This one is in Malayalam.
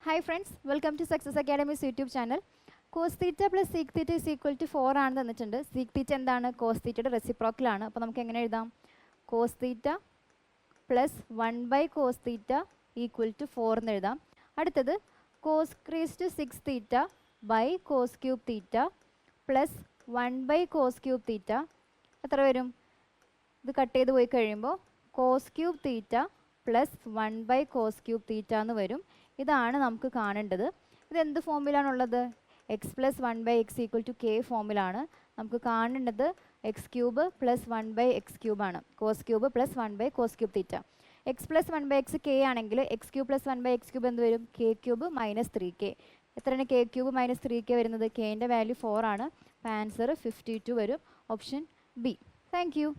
Hi friends, welcome to Success Academy's YouTube channel. Cos theta plus sec theta is equal to 4 ആണ് തന്നിട്ടുണ്ട്. Sec theta എന്താണ്? Cos theta റെസിപ്രോക്കൽ ആണ്. അപ്പോൾ നമുക്ക് എങ്ങനെ എഴുതാം? Cos theta plus 1 by cos theta equal to 4 എന്ന് എഴുതാം. അടുത്തത് cos raised to 6 theta by cos cube theta plus 1 by cos cube theta എത്ര വരും? ഇത് കട്ട് ചെയ്ത് പോയി കഴിയുമ്പോൾ cos cube theta plus 1 by cos cube theta എന്ന് വരും. ഇതാണ് നമുക്ക് കാണേണ്ടത്. ഇത് എന്ത് ഫോമിലാണുള്ളത്? X plus 1 by x equal to k ഫോമിലാണ്. നമുക്ക് കാണേണ്ടത് x cube plus 1 by x ക്യൂബാണ്. Cos cube plus 1 by cos cube theta. X plus 1 by x k ആണെങ്കിൽ x cube plus 1 by x cube എന്ത് വരും? K cube minus 3k. എത്രയാണ് കെ ക്യൂബ് മൈനസ് 3k വരുന്നത്? കെൻ്റെ വാല്യൂ 4 ആണ്. അപ്പോൾ ആൻസർ 52 വരും. Option B. Thank you.